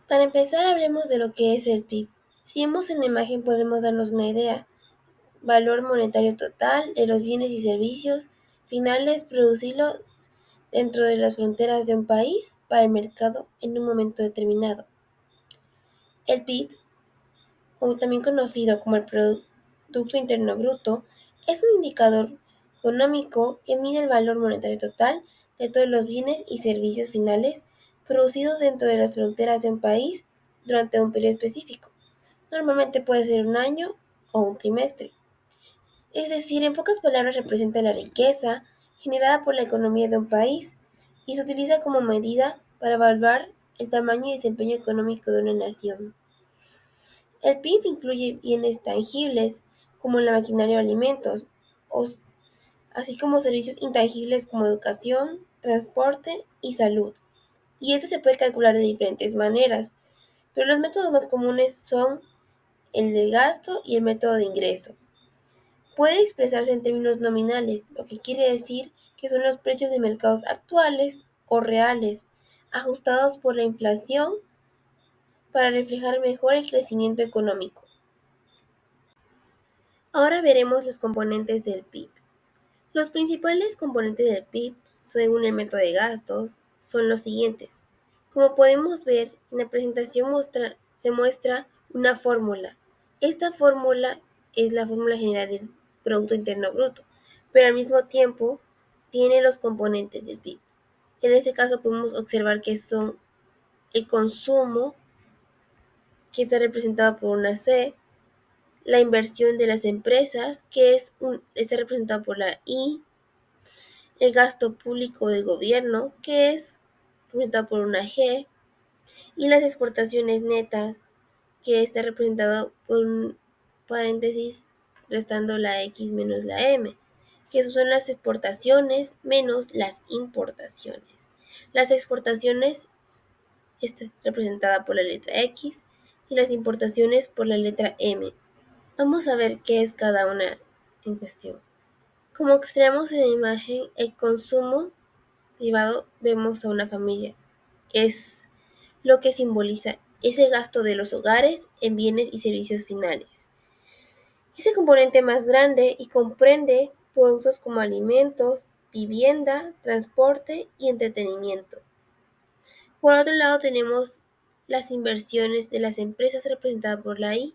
Para empezar, hablemos de lo que es el PIB. Si vemos en la imagen podemos darnos una idea. Valor monetario total de los bienes y servicios finales producidos dentro de las fronteras de un país para el mercado en un momento determinado. El PIB, como también conocido como el Producto Interno Bruto, es un indicador económico que mide el valor monetario total de todos los bienes y servicios finales producidos dentro de las fronteras de un país durante un periodo específico. Normalmente puede ser un año o un trimestre. Es decir, en pocas palabras representa la riqueza generada por la economía de un país y se utiliza como medida para evaluar el tamaño y desempeño económico de una nación. El PIB incluye bienes tangibles como la maquinaria o alimentos, así como servicios intangibles como educación, transporte y salud. Y este se puede calcular de diferentes maneras, pero los métodos más comunes son el de gasto y el método de ingreso. Puede expresarse en términos nominales, lo que quiere decir que son los precios de mercados actuales o reales, ajustados por la inflación para reflejar mejor el crecimiento económico. Ahora veremos los componentes del PIB. Los principales componentes del PIB, según el método de gastos, son los siguientes. Como podemos ver, en la presentación se muestra una fórmula. Esta fórmula es la fórmula general del Producto Interno Bruto, pero al mismo tiempo tiene los componentes del PIB. En este caso podemos observar que son el consumo, que está representado por una C, la inversión de las empresas, que está representado por la I, el gasto público del gobierno, que es representado por una G, y las exportaciones netas, que está representado por un paréntesis restando la X menos la M, que son las exportaciones menos las importaciones. Las exportaciones está representada por la letra X y las importaciones por la letra M. Vamos a ver qué es cada una en cuestión. Como observamos en la imagen, el consumo privado vemos a una familia. Es lo que simboliza ese gasto de los hogares en bienes y servicios finales. Ese componente más grande y comprende productos como alimentos, vivienda, transporte y entretenimiento. Por otro lado tenemos las inversiones de las empresas representadas por la I,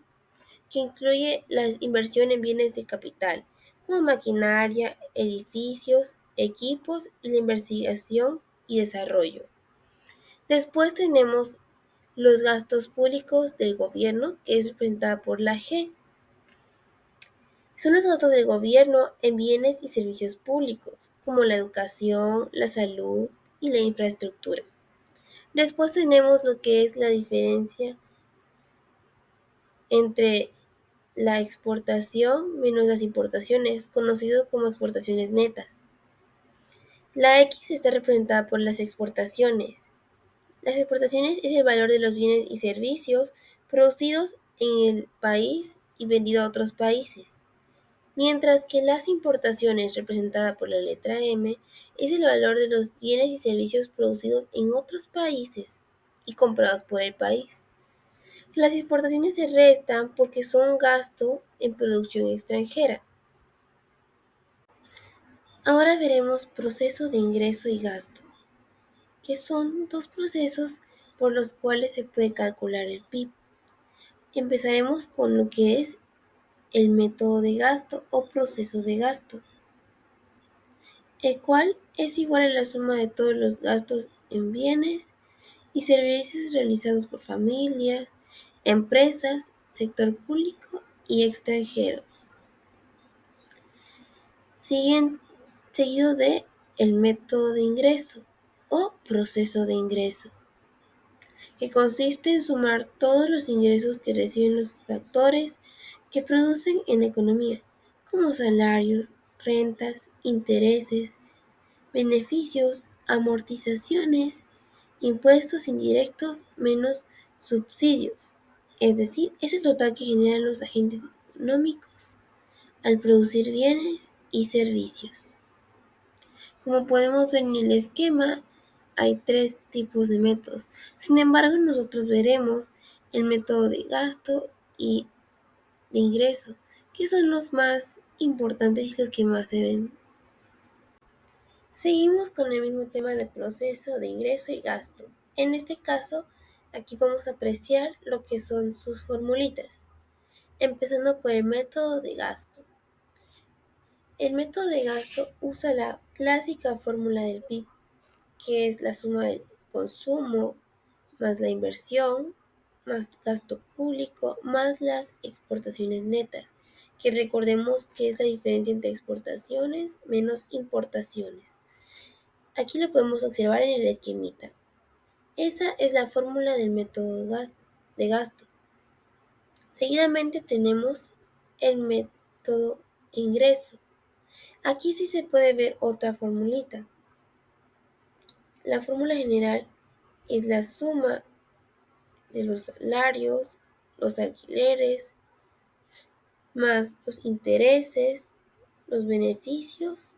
que incluye la inversión en bienes de capital, como maquinaria, edificios, equipos y la investigación y desarrollo. Después tenemos los gastos públicos del gobierno, que es representada por la G. Son los gastos del gobierno en bienes y servicios públicos, como la educación, la salud y la infraestructura. Después tenemos lo que es la diferencia entre la exportación menos las importaciones, conocido como exportaciones netas. La X está representada por las exportaciones. Las exportaciones es el valor de los bienes y servicios producidos en el país y vendidos a otros países, mientras que las importaciones, representada por la letra M, es el valor de los bienes y servicios producidos en otros países y comprados por el país. Las exportaciones se restan porque son gasto en producción extranjera. Ahora veremos proceso de ingreso y gasto, que son dos procesos por los cuales se puede calcular el PIB. Empezaremos con lo que es el método de gasto o proceso de gasto, el cual es igual a la suma de todos los gastos en bienes y servicios realizados por familias, empresas, sector público y extranjeros. Seguido de el método de ingreso o proceso de ingreso, que consiste en sumar todos los ingresos que reciben los factores que producen en la economía, como salarios, rentas, intereses, beneficios, amortizaciones, impuestos indirectos menos subsidios. Es decir, es el total que generan los agentes económicos al producir bienes y servicios. Como podemos ver en el esquema, hay tres tipos de métodos. Sin embargo, nosotros veremos el método de gasto y de ingreso, que son los más importantes y los que más se ven. Seguimos con el mismo tema de proceso de ingreso y gasto. En este caso, aquí vamos a apreciar lo que son sus formulitas, empezando por el método de gasto. El método de gasto usa la clásica fórmula del PIB, que es la suma del consumo más la inversión, más gasto público, más las exportaciones netas, que recordemos que es la diferencia entre exportaciones menos importaciones. Aquí lo podemos observar en el esquemita. Esa es la fórmula del método de gasto. Seguidamente tenemos el método ingreso. Aquí sí se puede ver otra formulita. La fórmula general es la suma de los salarios, los alquileres, más los intereses, los beneficios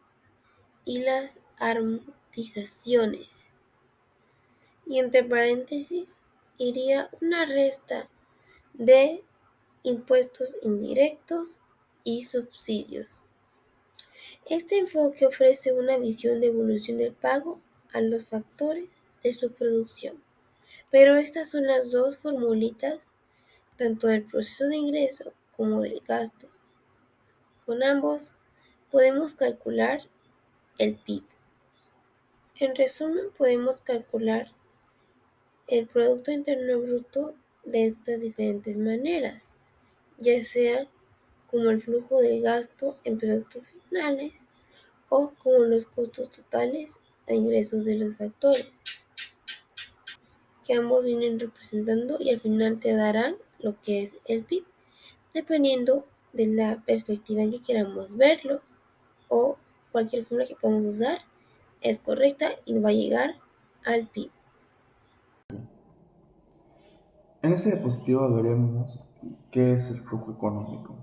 y las amortizaciones. Y entre paréntesis iría una resta de impuestos indirectos y subsidios. Este enfoque ofrece una visión de evolución del pago a los factores de su producción. Pero estas son las dos formulitas, tanto del proceso de ingreso como de gastos. Con ambos podemos calcular el PIB. En resumen, podemos calcular el Producto Interno Bruto de estas diferentes maneras, ya sea como el flujo de gasto en productos finales o como los costos totales e ingresos de los factores, que ambos vienen representando y al final te darán lo que es el PIB, dependiendo de la perspectiva en que queramos verlo o cualquier fórmula que podamos usar es correcta y va a llegar al PIB. En esta diapositiva veremos qué es el flujo económico.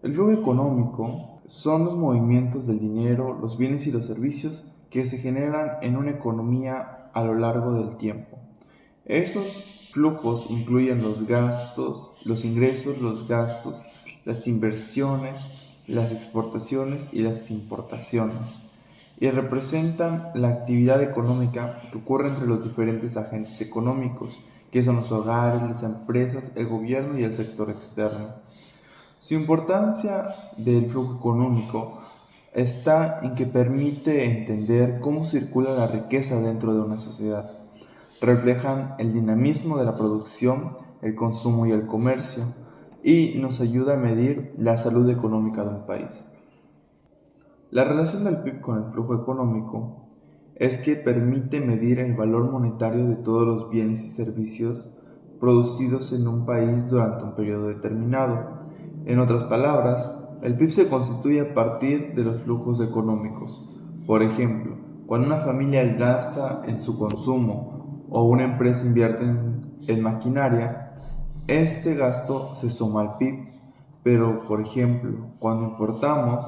El flujo económico son los movimientos del dinero, los bienes y los servicios que se generan en una economía a lo largo del tiempo. Esos flujos incluyen los gastos, los ingresos, los gastos, las inversiones, las exportaciones y las importaciones, y representan la actividad económica que ocurre entre los diferentes agentes económicos, que son los hogares, las empresas, el gobierno y el sector externo. Su importancia del flujo económico está en que permite entender cómo circula la riqueza dentro de una sociedad. Reflejan el dinamismo de la producción, el consumo y el comercio, y nos ayuda a medir la salud económica de un país. La relación del PIB con el flujo económico es que permite medir el valor monetario de todos los bienes y servicios producidos en un país durante un periodo determinado. En otras palabras, el PIB se constituye a partir de los flujos económicos. Por ejemplo, cuando una familia gasta en su consumo o una empresa invierte en maquinaria, este gasto se suma al PIB, pero por ejemplo, cuando importamos,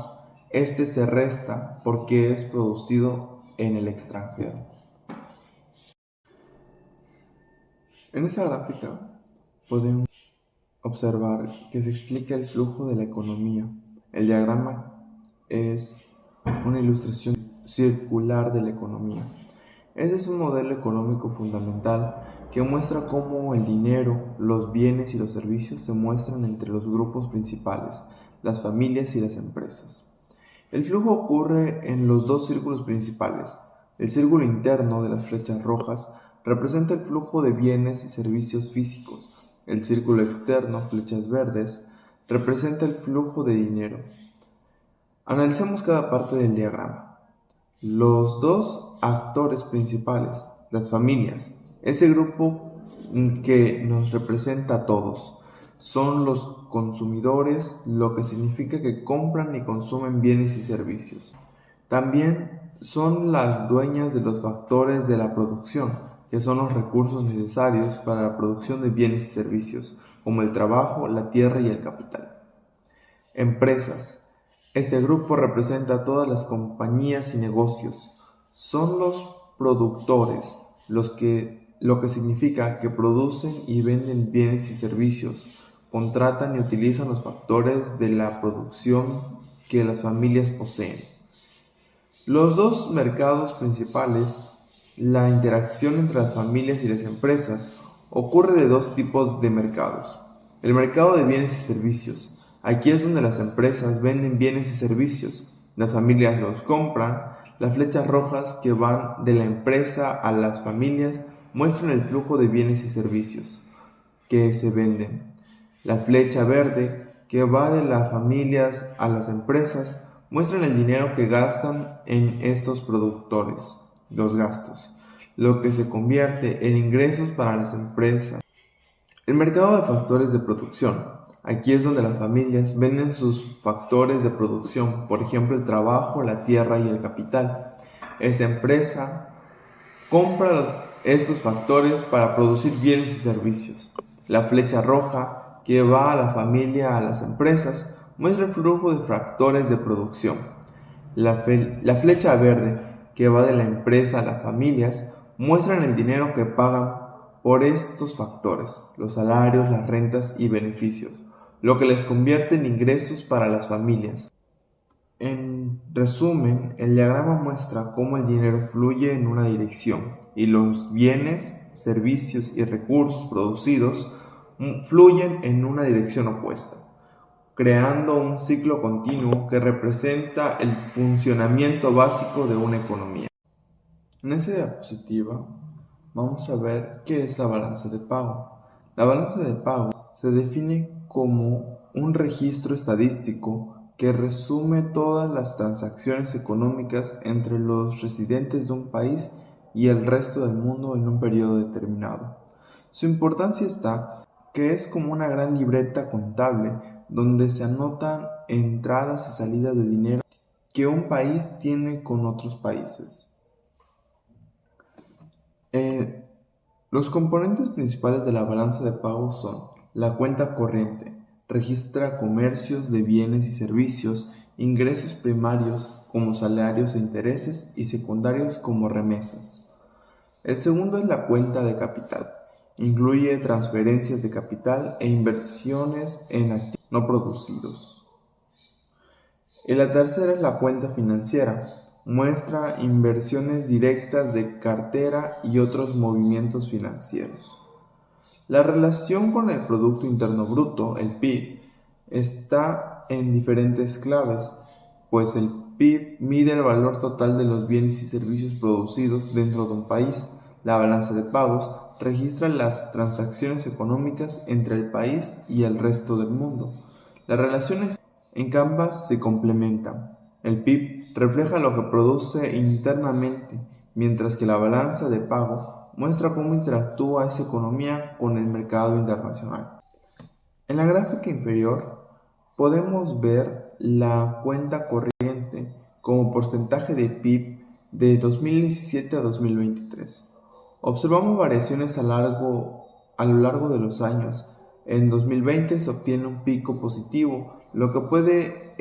este se resta porque es producido en el extranjero. En esta gráfica podemos observar que se explica el flujo de la economía. El diagrama es una ilustración circular de la economía. Este es un modelo económico fundamental que muestra cómo el dinero, los bienes y los servicios se muestran entre los grupos principales, las familias y las empresas. El flujo ocurre en los dos círculos principales. El círculo interno de las flechas rojas representa el flujo de bienes y servicios físicos. El círculo externo, flechas verdes, representa el flujo de dinero. Analicemos cada parte del diagrama. Los dos actores principales, las familias, ese grupo que nos representa a todos, son los consumidores, lo que significa que compran y consumen bienes y servicios. También son las dueñas de los factores de la producción, que son los recursos necesarios para la producción de bienes y servicios, como el trabajo, la tierra y el capital. Empresas. Este grupo representa a todas las compañías y negocios. Son los productores, lo que significa que producen y venden bienes y servicios, contratan y utilizan los factores de la producción que las familias poseen. Los dos mercados principales, la interacción entre las familias y las empresas, ocurre de dos tipos de mercados. El mercado de bienes y servicios. Aquí es donde las empresas venden bienes y servicios, las familias los compran. Las flechas rojas que van de la empresa a las familias muestran el flujo de bienes y servicios que se venden. La flecha verde que va de las familias a las empresas muestran el dinero que gastan en estos productores, los gastos, lo que se convierte en ingresos para las empresas. El mercado de factores de producción. Aquí es donde las familias venden sus factores de producción, por ejemplo el trabajo, la tierra y el capital. Esta empresa compra estos factores para producir bienes y servicios. La flecha roja que va a la familia a las empresas muestra el flujo de factores de producción. La flecha verde que va de la empresa a las familias muestran el dinero que pagan por estos factores, los salarios, las rentas y beneficios, lo que les convierte en ingresos para las familias. En resumen, el diagrama muestra cómo el dinero fluye en una dirección y los bienes, servicios y recursos producidos fluyen en una dirección opuesta, creando un ciclo continuo que representa el funcionamiento básico de una economía. En esta diapositiva vamos a ver qué es la balanza de pago. La balanza de pago se define como un registro estadístico que resume todas las transacciones económicas entre los residentes de un país y el resto del mundo en un periodo determinado. Su importancia está que es como una gran libreta contable donde se anotan entradas y salidas de dinero que un país tiene con otros países. Los componentes principales de la balanza de pagos son la cuenta corriente, registra comercios de bienes y servicios, ingresos primarios como salarios e intereses y secundarios como remesas. El segundo es la cuenta de capital, incluye transferencias de capital e inversiones en activos no producidos. Y la tercera es la cuenta financiera, muestra inversiones directas de cartera y otros movimientos financieros. La relación con el Producto Interno Bruto, el PIB, está en diferentes claves, pues el PIB mide el valor total de los bienes y servicios producidos dentro de un país. La balanza de pagos registra las transacciones económicas entre el país y el resto del mundo. Las relaciones en ambas se complementan. El PIB refleja lo que produce internamente, mientras que la balanza de pago muestra cómo interactúa esa economía con el mercado internacional. En la gráfica inferior podemos ver la cuenta corriente como porcentaje de PIB de 2017 a 2023. Observamos variaciones a lo largo de los años. En 2020 se obtiene un pico positivo, lo que puede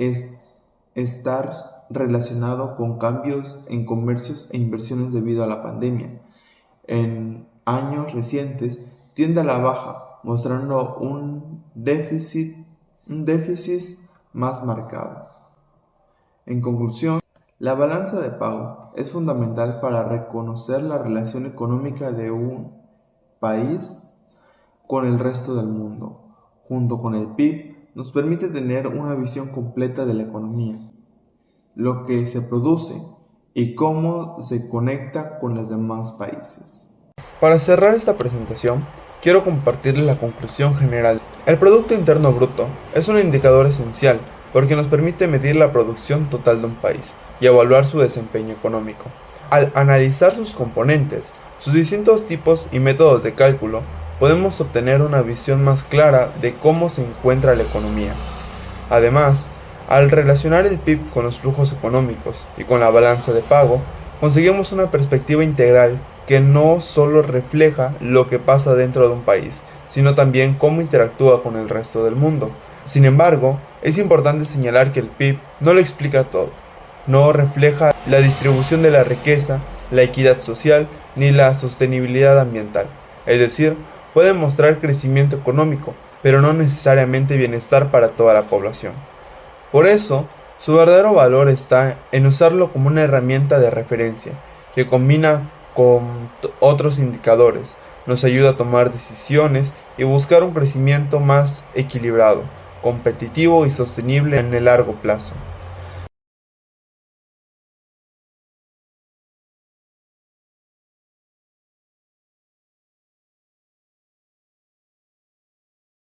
estar relacionado con cambios en comercios e inversiones debido a la pandemia. En años recientes tiende a la baja, mostrando un déficit más marcado. En conclusión, la balanza de pago es fundamental para reconocer la relación económica de un país con el resto del mundo. Junto con el PIB, nos permite tener una visión completa de la economía, lo que se produce y cómo se conecta con los demás países. Para cerrar esta presentación, quiero compartirles la conclusión general. El Producto Interno Bruto es un indicador esencial porque nos permite medir la producción total de un país y evaluar su desempeño económico. Al analizar sus componentes, sus distintos tipos y métodos de cálculo, podemos obtener una visión más clara de cómo se encuentra la economía. Además, al relacionar el PIB con los flujos económicos y con la balanza de pago, conseguimos una perspectiva integral que no solo refleja lo que pasa dentro de un país, sino también cómo interactúa con el resto del mundo. Sin embargo, es importante señalar que el PIB no lo explica todo, no refleja la distribución de la riqueza la equidad social ni la sostenibilidad ambiental. Es decir, puede mostrar crecimiento económico, pero no necesariamente bienestar para toda la población. Por eso, su verdadero valor está en usarlo como una herramienta de referencia, que combina con otros indicadores, nos ayuda a tomar decisiones y buscar un crecimiento más equilibrado, competitivo y sostenible en el largo plazo.